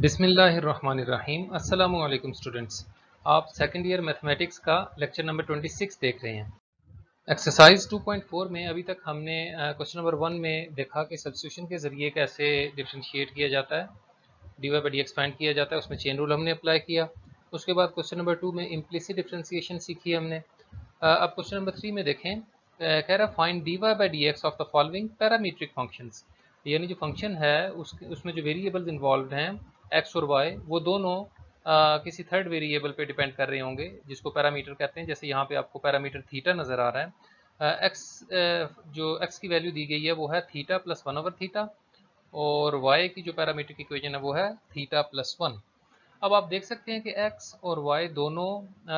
बिस्मिल्लाहिर्रहमानिर्रहीम। अस्सलामु अलैकुम स्टूडेंट्स, आप सेकंड ईयर मैथमेटिक्स का लेक्चर नंबर 26 देख रहे हैं। एक्सरसाइज 2.4 में अभी तक हमने क्वेश्चन नंबर 1 में देखा कि सब्स्टिट्यूशन के ज़रिए कैसे डिफरेंशिएट किया जाता है, d Y by D x find किया जाता है, उसमें चेन रूल हमने अप्लाई किया। उसके बाद क्वेश्चन नंबर 2 में इम्प्लिसिट डिफरेंशिएशन सीखी हमने। अब क्वेश्चन नंबर 3 में देखें, कह रहा find d Y by D x of the following parametric functions, यानी जो फंक्शन है उसमें जो वेरिएबल्स इन्वॉल्व हैं एक्स और वाई, वो दोनों किसी थर्ड वेरिएबल पे डिपेंड कर रहे होंगे जिसको पैरामीटर कहते हैं। जैसे यहाँ पे आपको पैरामीटर थीटा नज़र आ रहा है। एक्स जो एक्स की वैल्यू दी गई है वो है थीटा प्लस 1/थीटा, और वाई की जो पैरामीट्रिक इक्वेशन है वो है थीटा प्लस 1। अब आप देख सकते हैं कि x और y दोनों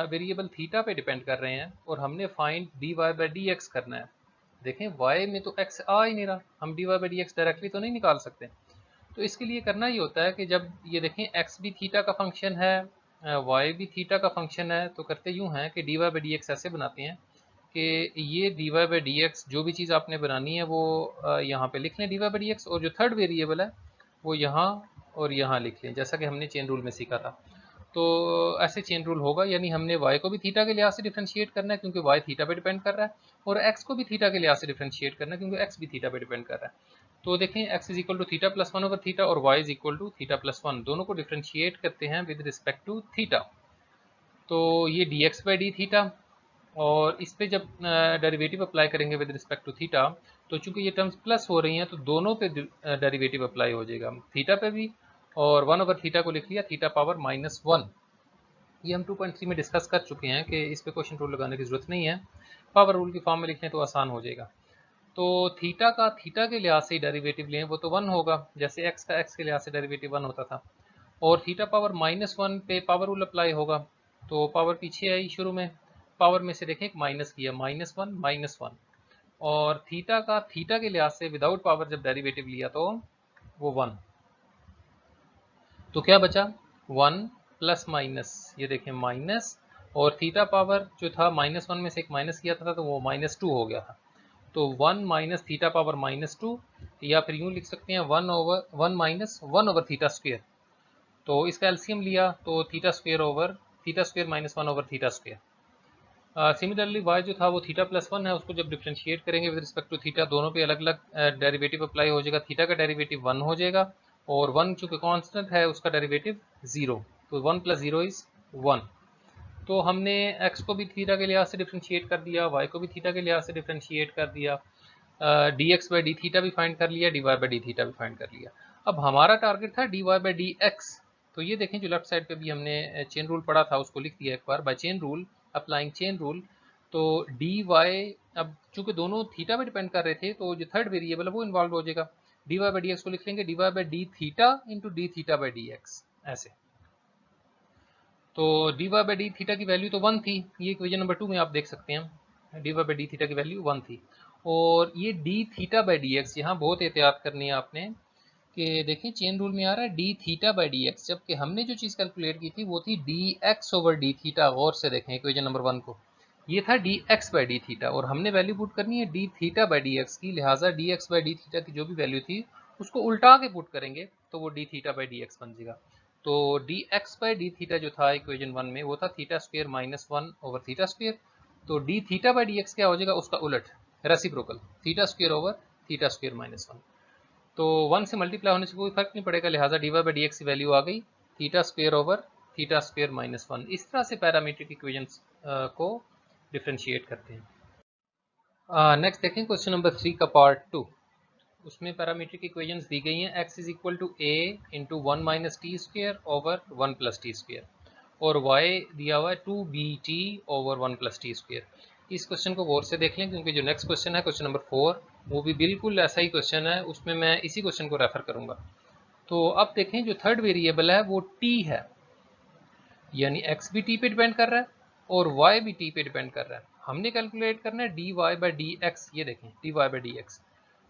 वेरिएबल थीटा पे डिपेंड कर रहे हैं और हमने find d Y by D x करना है। देखें y में तो x आ ही नहीं रहा, हम d Y by D x directly तो नहीं निकाल सकते। तो इसके लिए करना ही होता है कि जब ये देखें x भी थीटा का फंक्शन है, y भी थीटा का फंक्शन है, तो करते यूँ हैं कि d Y by D x ऐसे बनाते हैं कि ये D Y by D x जो भी चीज़ आपने बनानी है वो यहाँ पे लिख लें d Y by D x, और जो थर्ड वेरिएबल है वो यहाँ और यहाँ लिख लें, जैसा कि हमने चेन रूल में सीखा था। तो ऐसे चेन रूल होगा, यानी हमने y को भी थीटा के लिहाज से डिफरेंशिएट करना है क्योंकि y थीटा पे डिपेंड कर रहा है, और x को भी थीटा के लिहाज से डिफरेंशिएट करना है क्योंकि x भी थीटा पे डिपेंड कर रहा है। तो देखें x is equal to theta plus 1/थीटा और y is equal to theta plus 1, दोनों को डिफरेंशिएट करते हैं विद रिस्पेक्ट टू थीटा। तो ये d x by D theta, और इस पे जब डेरिवेटिव अप्लाई करेंगे विद रिस्पेक्ट टू थीटा, तो चूंकि ये टर्म्स प्लस हो रही हैं तो दोनों पे डेरिवेटिव अप्लाई हो जाएगा, थीटा पे भी, और 1/थीटा को लिख लिया थीटा पावर -1। ये हम 2.3 में डिस्कस कर चुके हैं कि इस पे क्वेश्चन रूल लगाने की जरूरत नहीं है, पावर रूल की फॉर्म में लिखें तो आसान हो जाएगा। तो थीटा का थीटा के लिहाज से डेरिवेटिव लें वो तो 1 होगा, जैसे एक्स का एक्स के लिहाज से डेरिवेटिव 1 होता था, और थीटा पावर -1 पे पावर रूल अप्लाई होगा। तो पावर पीछे आई शुरू में, पावर में से देखें एक माइनस किया, -1, और थीटा का थीटा के लिहाज से विदाउट पावर जब डेरिवेटिव लिया तो वो 1। तो क्या बचा 1 प्लस माइनस, ये देखें माइनस, और थीटा पावर जो था -1 में से एक माइनस किया था तो वो -2 हो गया था। तो 1 माइनस थीटा पावर -2, या फिर यूँ लिख सकते हैं 1 माइनस 1/थीटा स्क्वेयर। तो इसका एलसीएम लिया तो थीटा स्क्वेयर माइनस 1/थीटा स्क्वेयर। सिमिलरली y जो था वो थीटा प्लस 1 है, उसको जब डिफ्रेंशिएट करेंगे विद रिस्पेक्ट टू थीटा, दोनों पे अलग अलग डेरिवेटिव अप्लाई हो जाएगा। थीटा का डेरिवेटिव 1 हो जाएगा, और 1 चूँकि कांस्टेंट है उसका डेरिवेटिव 0, तो 1 प्लस 0 इज़ 1। तो हमने x को भी थीटा के लिहाज से डिफ्रेंशिएट कर दिया, y को भी थीटा के लिहाज से डिफ्रेंशिएट कर दिया, d x by D theta भी फाइंड कर लिया, d Y by D theta भी फाइंड कर लिया। अब हमारा टारगेट था D Y by D x. तो ये देखें जो लेफ्ट साइड पे भी हमने चेन रूल पढ़ा था उसको लिख दिया एक बार, by chain rule, applying chain rule. तो डी वाई, अब चूंकि दोनों थीटा पे डिपेंड कर रहे थे तो जो थर्ड वेरिएबल है वो इन्वॉल्व हो जाएगा। D Y by D x को लिख लेंगे d Y by D theta into d theta by D x, ऐसे। तो D Y by D theta की वैल्यू तो 1 थी, ये इक्वेशन नंबर 2 में आप देख सकते हैं d Y by D theta की वैल्यू 1 थी, और ये d theta by D x, यहाँ बहुत एहतियात करनी है आपने कि देखिए चेन रूल में आ रहा है D theta by D X, जबकि हमने जो चीज़ कैलकुलेट की थी वो थी D X over D theta. गौर से देखें इक्वेशन नंबर 1 को, ये था D x by D theta, और हमने वैल्यू पुट करनी है D theta by D x की, लिहाजा D x by D theta की जो भी वैल्यू थी उसको उल्टा के पुट करेंगे तो वो D theta by D X बन जाएगा। तो D x by D theta जो था इक्वेशन 1 में वो था थीटा स्क्वेयर माइनस 1/थीटा स्क्वेयर। तो D theta by D X क्या हो जाएगा, उसका उलट, reciprocal, theta square over theta square minus 1। तो 1 से मल्टीप्लाई होने से कोई फर्क नहीं पड़ेगा, लिहाजा d Y by D x की वैल्यू आ गई theta square over theta square minus 1। इस तरह से पैरामीट्रिक इक्वेशंस को डिफ्रेंशिएट करते हैं। नेक्स्ट देखें क्वेश्चन नंबर 3 का पार्ट 2, उसमें पैरामीट्रिक इक्वेशंस दी गई हैं x is equal to a into 1 minus t square over 1 plus t square, और y दिया हुआ है 2bt over 1 plus t square. इस क्वेश्चन को गौर से देख लें क्योंकि जो नेक्स्ट क्वेश्चन है क्वेश्चन नंबर 4 वो भी बिल्कुल ऐसा ही क्वेश्चन है, उसमें मैं इसी क्वेश्चन को रेफर करूंगा। तो अब देखें जो थर्ड वेरिएबल है वो t है, यानी x भी t पे डिपेंड कर रहा है और y भी t पे डिपेंड कर रहा है। हमने कैलकुलेट करना है d Y by D x, ये देखें d Y by D x.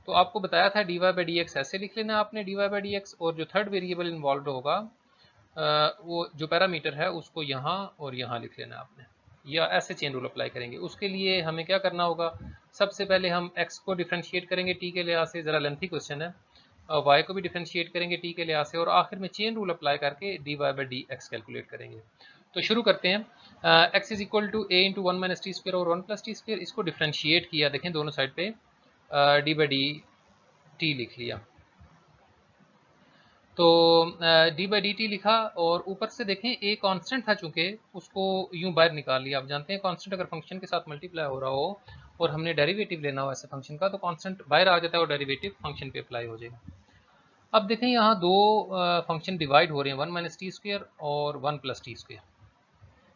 तो आपको बताया था D Y by D x ऐसे लिख लेना आपने d Y by D x, और जो थर्ड वेरिएबल इन्वॉल्व होगा वो जो पैरामीटर है उसको यहाँ और यहाँ लिख लेना आपने, या ऐसे चेन रूल अप्लाई करेंगे। उसके लिए हमें क्या करना होगा, सबसे पहले हम x को डिफ्रेंशिएट करेंगे t के लिहाज से, ज़रा लेंथी क्वेश्चन है, वाई को भी डिफ्रेंशिएट करेंगे टी के लिहाज से, और आखिर में चेन रूल अप्लाई करके d Y by D x calculate करेंगे। तो शुरू करते हैं। X is equal to a into one minus t square और वन प्लस टी स्क्र, इसको डिफ्रेंशिएट किया, देखें दोनों साइड पे डी बाई डी टी लिख लिया। तो डी बाई डी टी लिखा, और ऊपर से देखें ए कांस्टेंट था चूंकि, उसको यूं बाहर निकाल लिया। आप जानते हैं कांस्टेंट अगर फंक्शन के साथ मल्टीप्लाई हो रहा हो और हमने डेरिवेटिव लेना हो ऐसे फंक्शन का, तो कांस्टेंट बाहर आ जाता है और डेरिवेटिव फंक्शन पे अप्लाई हो जाएगा। अब देखें यहाँ दो फंक्शन डिवाइड हो रहे हैं, वन माइनस टी स्क्र और वन प्लस टी स्क्र।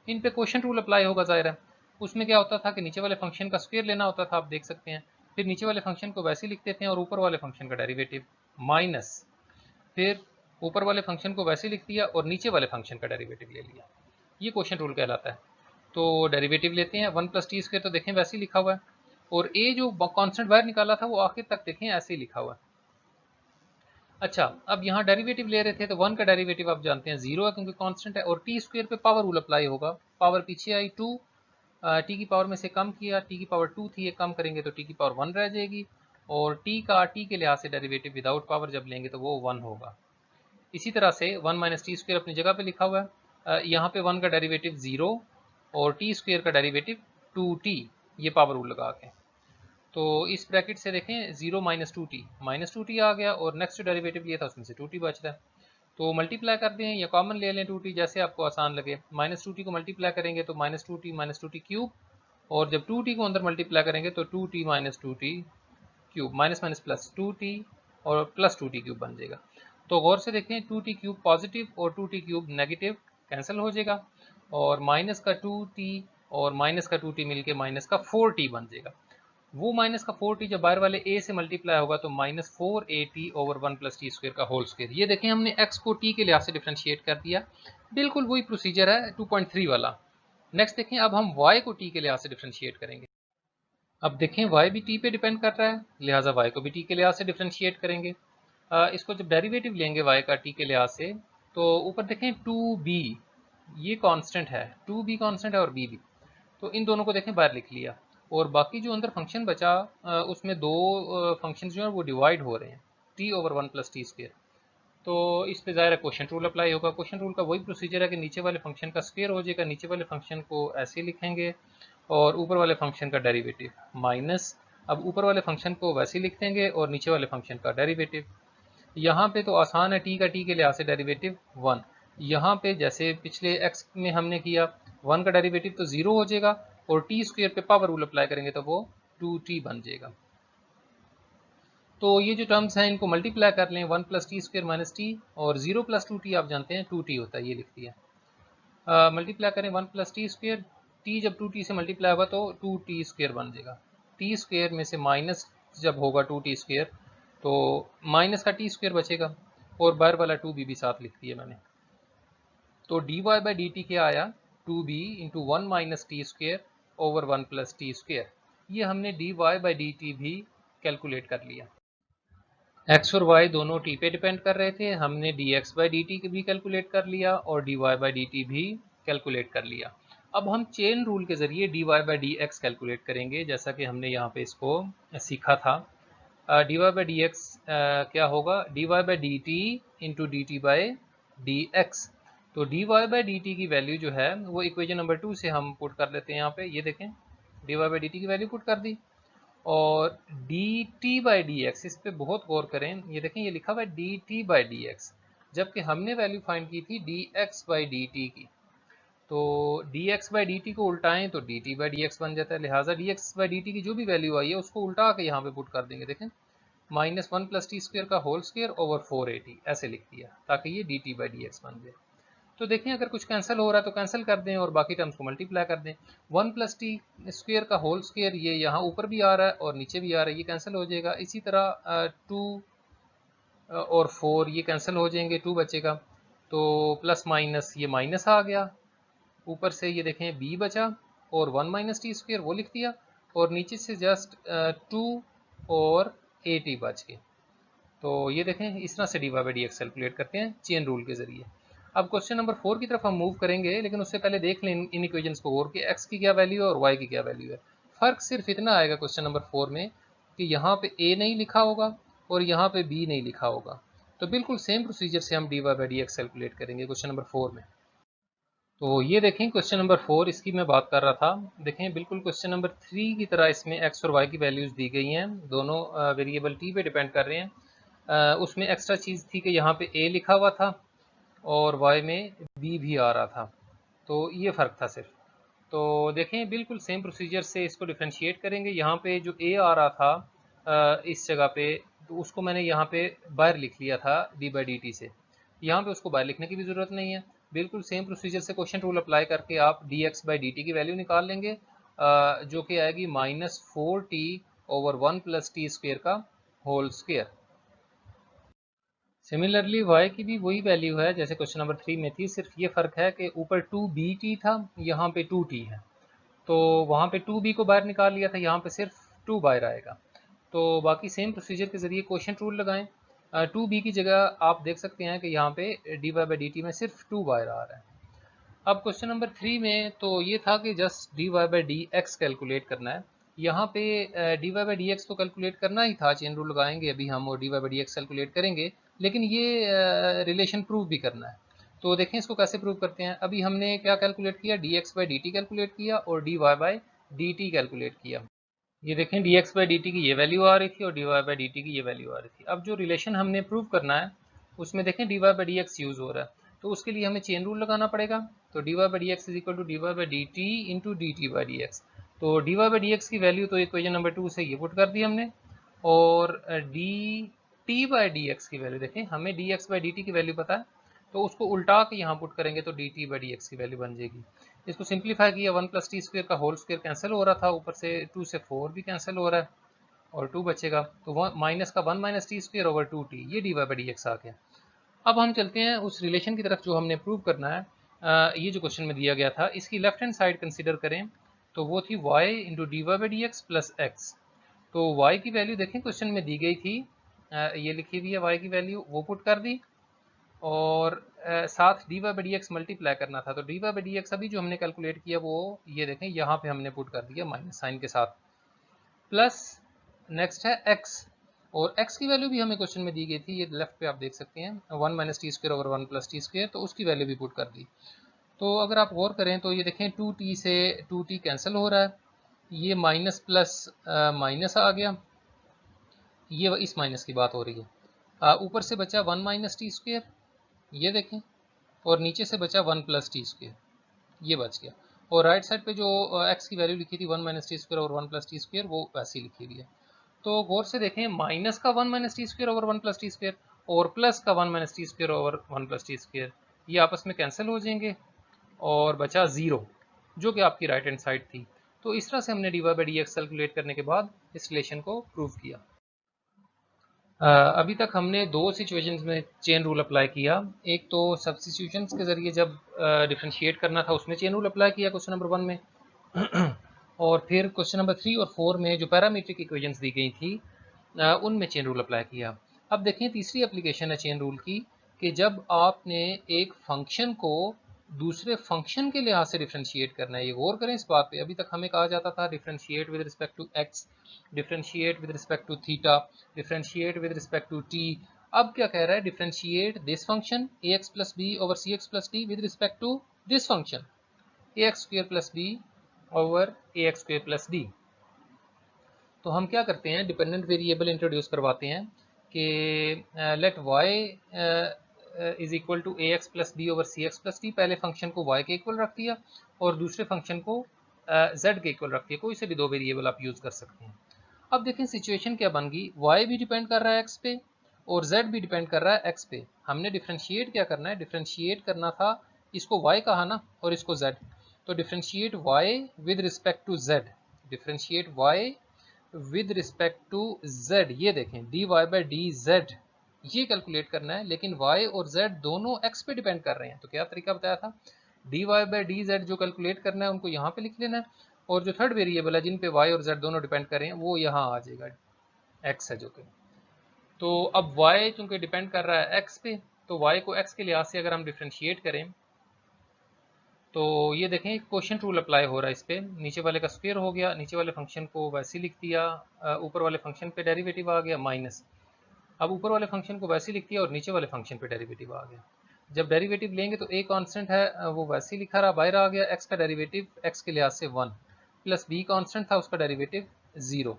इन पे क्वोशंट रूल अप्लाई होगा ज़ाहिर है। उसमें क्या होता था कि नीचे वाले फंक्शन का स्क्वायर लेना होता था, आप देख सकते हैं, फिर नीचे वाले फंक्शन को वैसे लिखते थे और ऊपर वाले फंक्शन का डेरिवेटिव माइनस, फिर ऊपर वाले फंक्शन को वैसे लिख दिया और नीचे वाले फंक्शन का डेरिवेटिव ले लिया। ये क्वोशंट रूल कहलाता है। तो डेरिवेटिव लेते हैं, वन प्लस टी स्क्वायर तो देखें वैसे ही लिखा हुआ है, और ए जो कांस्टेंट बाहर निकाला था वो आखिर तक देखें ऐसे ही लिखा हुआ है। अच्छा, अब यहाँ डेरिवेटिव ले रहे थे तो वन का डेरिवेटिव आप जानते हैं जीरो है क्योंकि कांस्टेंट है, और टी स्क्वायर पे पावर रूल अप्लाई होगा। पावर पीछे आई टू, टी की पावर में से कम किया, टी की पावर टू थी, ये कम करेंगे तो टी की पावर वन रह जाएगी, और टी का टी के लिहाज से डेरिवेटिव विदाउट पावर जब लेंगे तो वो वन होगा। इसी तरह से वन माइनस टी स्क्वायर अपनी जगह पे लिखा हुआ है, यहाँ पे वन का डेरिवेटिव जीरो और टी स्क्वायर का डेरिवेटिव टू टी, ये पावर रूल लगा के। तो इस ब्रैकेट से देखें जीरो माइनस टू टी आ गया, और नेक्स्ट डेरिवेटिव लिया था उसमें से टू टी बच रहा है, तो मल्टीप्लाई कर दें या कॉमन ले लें टू टी, जैसे आपको आसान लगे। माइनस टू टी को मल्टीप्लाई करेंगे तो माइनस टू टी क्यूब, और जब टू टी को अंदर मल्टीप्लाई करेंगे तो two t cube, minus minus plus two t और प्लस टू टी क्यूब बन जाएगा। तो गौर से देखें, टू टी क्यूब पॉजिटिव और two t cube negative cancel हो जाएगा, और माइनस का टू टी और माइनस का टू टी मिलकर माइनस का फोर टी बन जाएगा। वो माइनस का फोर टी जब बाहर वाले ए से मल्टीप्लाई होगा तो minus four A T over one plus T square का होल स्क्वायर। ये देखें हमने एक्स को टी के लिहाज से डिफ्रेंशिएट कर दिया, बिल्कुल वही प्रोसीजर है 2.3 वाला। नेक्स्ट देखें, अब हम y को t के लिहाज से डिफ्रेंशिएट करेंगे। अब देखें y भी t पे डिपेंड कर रहा है, लिहाजा y को भी t के लिहाज से डिफ्रेंशिएट करेंगे। इसको जब डेरिवेटिव लेंगे y का t के लिहाज से, तो ऊपर देखें 2b, ये कांस्टेंट है, 2b कांस्टेंट है और b भी, तो इन दोनों को देखें बाहर लिख लिया, और बाकी जो अंदर फंक्शन बचा उसमें दो फंक्शंस जो हैं वो डिवाइड हो रहे हैं, t over one plus T square. तो इस पे ज़ाहिर है क्वोशंट रूल अप्लाई होगा। क्वोशंट रूल का वही प्रोसीजर है कि नीचे वाले फंक्शन का स्क्वायर हो जाएगा, नीचे वाले फंक्शन को ऐसे लिखेंगे और ऊपर वाले फंक्शन का डेरिवेटिव माइनस, अब ऊपर वाले फंक्शन को वैसे लिख देंगे और नीचे वाले फंक्शन का डेरिवेटिव। यहाँ पे तो आसान है, टी का टी के लिहाज से डेरिवेटिव वन। यहाँ पे जैसे पिछले एक्स में हमने किया, वन का डेरिवेटिव तो जीरो हो जाएगा, और टी स्क्वायर पे पावर रूल अप्लाई करेंगे तो वो टू टी बन जाएगा। तो ये जो टर्म्स हैं इनको मल्टीप्लाई कर लें, one plus T square minus T, और जीरो प्लस टू टी आप जानते हैं टू टी होता है, ये लिख दिया। मल्टीप्लाई करें one plus T square, T जब टू टी से मल्टीप्लाई होगा तो टू टी स्क्वायर बन जाएगा। टी स्क्वायर में से माइनस जब होगा टू टी स्क्वायर तो माइनस का टी स्क्वायर बचेगा, और बाहर वाला टू बी भी साथ लिख दिया मैंने। तो D Y by D t क्या आया, two b into one minus t square over one plus T square. ये हमने d Y by D T भी कैलकुलेट कर लिया। एक्स और वाई दोनों टी पे डिपेंड कर रहे थे, हमने D x by D T भी कैलकुलेट कर लिया और D Y by D T भी कैलकुलेट कर लिया। अब हम चेन रूल के ज़रिए D Y by D x calculate करेंगे, जैसा कि हमने यहाँ पे इसको सीखा था। D Y by D X क्या होगा, D Y by D T into D T by D x. तो D Y by D T की वैल्यू जो है वो इक्वेशन नंबर 2 से हम पुट कर लेते हैं यहाँ पे, ये देखें d Y by D T की वैल्यू पुट कर दी, और D T by D x, इस पर बहुत गौर करें, ये देखें ये लिखा हुआ है D T by D X, जबकि हमने वैल्यू फाइंड की थी D x by D T की। तो D x by D T को उल्टाएं तो D T by D X बन जाता है, लिहाजा D x by D T की जो भी वैल्यू आई है उसको उल्टा के यहाँ पे पुट कर देंगे। देखें minus one plus T square का whole square over four A T, ऐसे लिख दिया ताकि ये D T by D X बन जाए। तो देखें अगर कुछ कैंसिल हो रहा है तो कैंसिल कर दें और बाकी टर्म्स को मल्टीप्लाई कर दें। वन प्लस टी स्क्वायर का होल स्क्वायर ये यहाँ ऊपर भी आ रहा है और नीचे भी आ रहा है, ये कैंसिल हो जाएगा। इसी तरह टू और फोर ये कैंसिल हो जाएंगे, टू बचेगा, तो प्लस माइनस ये माइनस आ गया, ऊपर से ये देखें बी बचा और वन माइनस टी स्क्वायर वो लिख दिया, और नीचे से जस्ट टू और ए टी बच गए। तो ये देखें इस तरह से d Y by D x calculate करते हैं चेन रूल के जरिए। अब क्वेश्चन नंबर 4 की तरफ हम मूव करेंगे, लेकिन उससे पहले देख लें इन इक्वेशंस को और कि x की क्या वैल्यू है और y की क्या वैल्यू है। फर्क सिर्फ इतना आएगा क्वेश्चन नंबर 4 में कि यहाँ पे a नहीं लिखा होगा और यहाँ पे b नहीं लिखा होगा। तो बिल्कुल सेम प्रोसीजर से हम dy by D x calculate करेंगे क्वेश्चन नंबर 4 में। तो ये देखें क्वेश्चन नंबर 4, इसकी मैं बात कर रहा था। देखें बिल्कुल क्वेश्चन नंबर 3 की तरह इसमें x और y की वैल्यूज़ दी गई हैं, दोनों वेरिएबल t पे डिपेंड कर रहे हैं। उसमें एक्स्ट्रा चीज़ थी कि यहाँ पे a लिखा हुआ था और y में b भी आ रहा था, तो ये फ़र्क था सिर्फ। तो देखें बिल्कुल सेम प्रोसीजर से इसको डिफ्रेंशिएट करेंगे। यहाँ पे जो a आ रहा था इस जगह पे, तो उसको मैंने यहाँ पे बाहर लिख लिया था डी बाई डी टी से। यहाँ पे उसको बाहर लिखने की भी ज़रूरत नहीं है। बिल्कुल सेम प्रोसीजर से क्वेश्चन रूल अप्लाई करके आप D x by D T की वैल्यू निकाल लेंगे, जो कि आएगी -4t ओवर 1 + t स्क्वेयर का होल स्क्वेयर। सिमिलरली y की भी वही वैल्यू है जैसे क्वेश्चन नंबर 3 में थी, सिर्फ ये फ़र्क है कि ऊपर 2bt था, यहाँ पे 2t है। तो वहाँ पे 2b को बाहर निकाल लिया था, यहाँ पे सिर्फ 2 बाहर आएगा। तो बाकी सेम प्रोसीजर के ज़रिए क्वोशिएंट रूल लगाएं। 2b की जगह आप देख सकते हैं कि यहाँ पे dy बाई डी टी में सिर्फ 2 बाहर आ रहा है। अब क्वेश्चन नंबर 3 में तो ये था कि just dy by D x calculate करना है। यहाँ पे dy बाई डी एक्स तो कैलकुलेट करना ही था, चेन रूल लगाएंगे अभी हम और dy by D x calculate करेंगे, लेकिन ये रिलेशन प्रूव भी करना है। तो देखें इसको कैसे प्रूव करते हैं। अभी हमने क्या कैलकुलेट किया, d x by D t calculate किया और dy by D t calculate किया। ये देखें d x by D T की ये वैल्यू आ रही थी और D Y by D T की ये वैल्यू आ रही थी। अब जो रिलेशन हमने प्रूव करना है उसमें देखें d Y by D x use हो रहा है, तो उसके लिए हमें चेन रूल लगाना पड़ेगा। तो D Y by D X is equal to D Y by D T into D T by D x. तो D Y by D x की वैल्यू तो इक्वेशन नंबर 2 से ये पुट कर दी हमने, और D T by D x की वैल्यू देखें, हमें D x by D T की वैल्यू पता है, तो उसको उल्टा के यहाँ पुट करेंगे तो D T by D x की वैल्यू बन जाएगी। इसको सिंप्लीफाई किया, 1 + t स्क्वेयर का होल स्क्वेयर कैंसिल हो रहा था, ऊपर से 2 से 4 भी कैंसिल हो रहा है और 2 बचेगा, तो माइनस का 1 - t स्क्वेयर ओवर 2t, ये D Y by D X आ गया। अब हम चलते हैं उस रिलेशन की तरफ जो हमने प्रूव करना है। ये जो क्वेश्चन में दिया गया था इसकी लेफ्ट हैंड साइड कंसीडर करें, तो वो थी y into d Y by D x plus x. तो y की वैल्यू देखें क्वेश्चन में दी गई थी, ये लिखी हुई है y की वैल्यू, वो पुट कर दी, और साथ d Y by D x multiply करना था। तो D Y by D x अभी जो हमने कैलकुलेट किया वो ये देखें यहाँ पे हमने पुट कर दिया माइनस साइन के साथ, प्लस नेक्स्ट है x, और x की वैल्यू भी हमें क्वेश्चन में दी गई थी, ये लेफ्ट पे आप देख सकते हैं 1 - t square over 1 + t square, तो उसकी वैल्यू भी पुट कर दी। तो अगर आप गौर करें तो ये देखें 2t से 2t कैंसिल हो रहा है, ये माइनस प्लस माइनस आ गया, ये इस माइनस की बात हो रही है। ऊपर से बचा 1 - t स्क्वेयर, ये देखें, और नीचे से बचा 1 + t स्क्वेयर, ये बच गया। और राइट साइड पे जो x की वैल्यू लिखी थी 1 - t स्क्वेयर और 1 + t स्क्वेयर, वो वैसी लिखी हुई है। तो गौर से देखें, माइनस का 1 - t square over 1 + t square और प्लस का 1 - t square over 1 + t square, ये आपस में कैंसिल हो जाएंगे और बचा 0, जो कि आपकी राइट हैंड साइड थी। तो इस तरह से हमने d Y by D x calculate करने के बाद इस रिलेशन को प्रूव किया। अभी तक हमने दो सिचुएशंस में चेन रूल अप्लाई किया। एक तो सब्स्टिट्यूशंस के ज़रिए जब डिफ्रेंशिएट करना था उसमें चेन रूल अप्लाई किया क्वेश्चन नंबर 1 में और फिर क्वेश्चन नंबर 3 और 4 में जो पैरामीट्रिक इक्वेशंस दी गई थी उनमें चेन रूल अप्लाई किया। अब देखें तीसरी एप्लीकेशन है चेन रूल की, कि जब आपने एक फंक्शन को दूसरे फंक्शन के लिहाज से डिफ्रेंशिएट करना है। ये गौर करें इस बात पे, अभी तक हमें कहा जाता था differentiate with respect to x, differentiate with respect to theta, differentiate with respect to t. अब क्या कह रहा है, differentiate this function ax plus b over c x plus d with respect to this function ax square plus b over ax square plus d. तो हम क्या करते हैं, डिपेंडेंट वेरिएबल इंट्रोड्यूस करवाते हैं कि let y is equal to a x plus b over c x plus d. पहले function को y के इक्वल रख दिया और दूसरे फंक्शन को z के इक्वल रख दिया। कोई से भी दो वेरिएबल आप यूज़ कर सकते हैं। अब देखें सिचुएशन क्या बन गई, y भी डिपेंड कर रहा है x पे और z भी डिपेंड कर रहा है x पे। हमने डिफ्रेंशिएट क्या करना है, डिफ्रेंशिएट करना था, इसको y कहा ना और इसको z, तो differentiate y with respect to z, differentiate y with respect to z। ये देखें dy बाई डी जेड, ये कैलकुलेट करना है, लेकिन y और z दोनों x पे डिपेंड कर रहे हैं। तो क्या तरीका बताया था, dy बाई डी जेड जो कैलकुलेट करना है उनको यहाँ पे लिख लेना है, और जो थर्ड वेरिएबल है जिन पे y और z दोनों डिपेंड कर रहे हैं वो यहाँ आ जाएगा, x है जो कि। तो अब y चूंकि डिपेंड कर रहा है x पे, तो y को x के लिहाज से अगर हम डिफ्रेंशिएट करें तो ये देखें क्वोशिएंट रूल अप्लाई हो रहा है इस पे, नीचे वाले का स्क्वायर हो गया, नीचे वाले फंक्शन को वैसे लिख दिया, ऊपर वाले फंक्शन पे डेरिवेटिव आ गया माइनस, अब ऊपर वाले फंक्शन को वैसे ही लिख दिया और नीचे वाले फंक्शन पे डेरिवेटिव आ गया। जब डेरिवेटिव लेंगे तो ए कांस्टेंट है वो वैसे ही लिखा रहा, बाहर आ गया, एक्स का डेरिवेटिव एक्स के लिहाज से 1 प्लस बी कांस्टेंट था उसका डेरिवेटिव 0।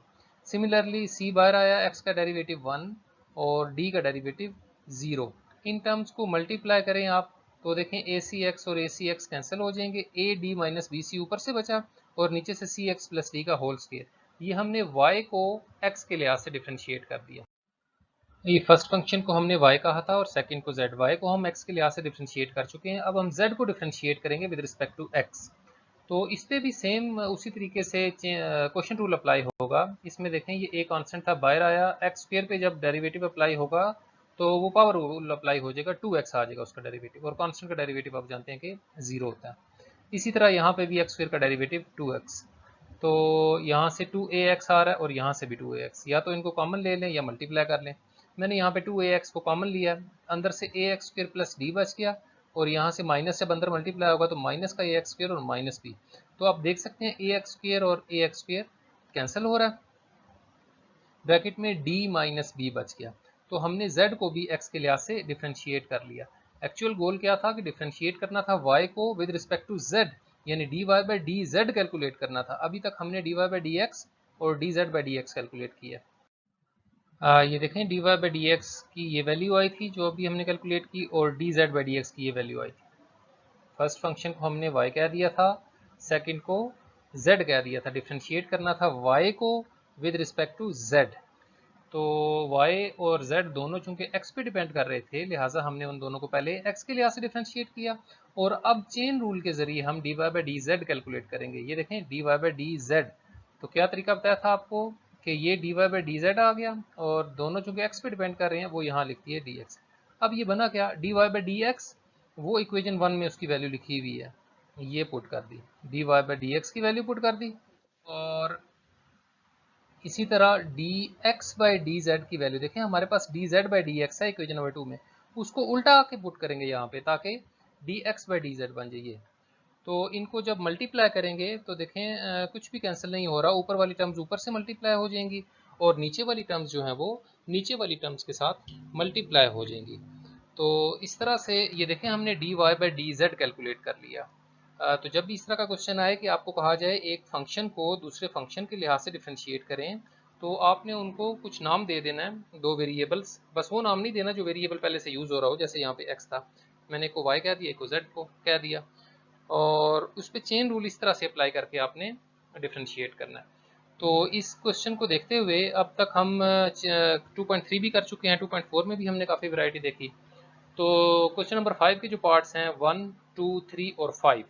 सिमिलरली सी बाहर आया, एक्स का डेरिवेटिव 1 और डी का डेरिवेटिव 0। इन टर्म्स को मल्टीप्लाई करें आप तो देखें ए सी एक्स और ए सी एक्स कैंसिल हो जाएंगे, a d minus b c ऊपर से बचा और नीचे से सी एक्स प्लस डी का होल स्क्वायर। ये हमने y को x के लिहाज से डिफ्रेंशिएट कर दिया। ये फर्स्ट फंक्शन को हमने y कहा था और सेकंड को z, y को हम x के लिहाज से डिफ्रेंशिएट कर चुके हैं। अब हम z को डिफ्रेंशिएट करेंगे विद रिस्पेक्ट टू x। तो इस पे भी सेम उसी तरीके से क्वेश्चन रूल अप्लाई होगा। इसमें देखें ये a कांस्टेंट था, बाहर आया, x स्क्वायर पे जब डेरिवेटिव अप्लाई होगा तो वो पावर रूल अप्लाई हो जाएगा, 2x आ जाएगा उसका डेरिवेटिव, और कांस्टेंट का डेरिवेटिव आप जानते हैं कि 0 होता है। इसी तरह यहाँ पे भी x स्क्वायर का डेरिवेटिव 2x, तो यहाँ से 2ax आ रहा है और यहाँ से भी 2ax, या तो इनको कॉमन ले लें या मल्टीप्लाई कर लें। मैंने यहाँ पे 2ax को कॉमन लिया, अंदर से ax स्क्वायर प्लस डी बच गया और यहाँ से माइनस जब अंदर मल्टीप्लाई होगा तो माइनस का ax स्क्वायर और माइनस b। तो आप देख सकते हैं ax स्क्वायर और ax स्क्वायर कैंसिल हो रहा है, ब्रैकेट में d माइनस b बच गया। तो हमने z को भी x के लिहाज से डिफ्रेंशिएट कर लिया। एक्चुअल गोल क्या था कि डिफ्रेंशिएट करना था y को विद रिस्पेक्ट टू z, यानी dy by d Z calculate करना था। अभी तक हमने dy बाई डी एक्स और dz by D x calculate किया। ये देखें dy बाई डी एक्स की ये वैल्यू आई थी जो अभी हमने कैलकुलेट की, और dz बाई डी एक्स की ये वैल्यू आई थी। फर्स्ट फंक्शन को हमने y कह दिया था, सेकंड को z कह दिया था। डिफ्रेंशिएट करना था y को विद रिस्पेक्ट टू z। तो y और z दोनों चूंकि x पे डिपेंड कर रहे थे, लिहाजा हमने उन दोनों को पहले x के लिहाज से डिफ्रेंशिएट किया और अब चेन रूल के जरिए हम dy by d Z calculate करेंगे। ये देखें dy बाई डी जेड, तो क्या तरीका बताया था आपको कि ये dy बाई डी जेड आ गया और दोनों चूंकि x पे डिपेंड कर रहे हैं वो यहाँ लिखती है dx। अब ये बना क्या, dy बाई डी एक्स वो इक्वेशन 1 में उसकी वैल्यू लिखी हुई है, ये पुट कर दी, dy बाई डी एक्स की वैल्यू पुट कर दी, और इसी तरह dx बाई डी जेड की वैल्यू देखें हमारे पास dz बाई डी एक्स है इक्वेशन नंबर 2 में, उसको उल्टा आके पुट करेंगे यहाँ पे ताकि dx बाई डी जेड बन जाइए। तो इनको जब मल्टीप्लाई करेंगे तो देखें कुछ भी कैंसिल नहीं हो रहा, ऊपर वाली टर्म्स ऊपर से मल्टीप्लाई हो जाएंगी और नीचे वाली टर्म्स जो हैं वो नीचे वाली टर्म्स के साथ मल्टीप्लाई हो जाएंगी। तो इस तरह से ये देखें हमने dy by d Z calculate कर लिया। तो जब भी इस तरह का क्वेश्चन आए कि आपको कहा जाए एक फंक्शन को दूसरे फंक्शन के लिहाज से डिफ्रेंशिएट करें, तो आपने उनको कुछ नाम दे देना है, दो वेरिएबल्स, बस वो नाम नहीं देना जो वेरिएबल पहले से यूज़ हो रहा हो। जैसे यहाँ पे x था, मैंने एक को y कह दिया, एक को z को कह दिया, और उस पर चेन रूल इस तरह से अप्लाई करके आपने डिफ्रेंशिएट करना है। तो इस क्वेश्चन को देखते हुए अब तक हम 2.3 भी कर चुके हैं, 2.4 में भी हमने काफ़ी वैरायटी देखी। तो क्वेश्चन नंबर 5 के जो पार्ट्स हैं 1, 2, 3 और 5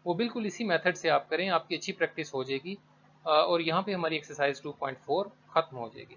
वो बिल्कुल इसी मेथड से आप करें, आपकी अच्छी प्रैक्टिस हो जाएगी और यहाँ पे हमारी एक्सरसाइज 2.4 खत्म हो जाएगी।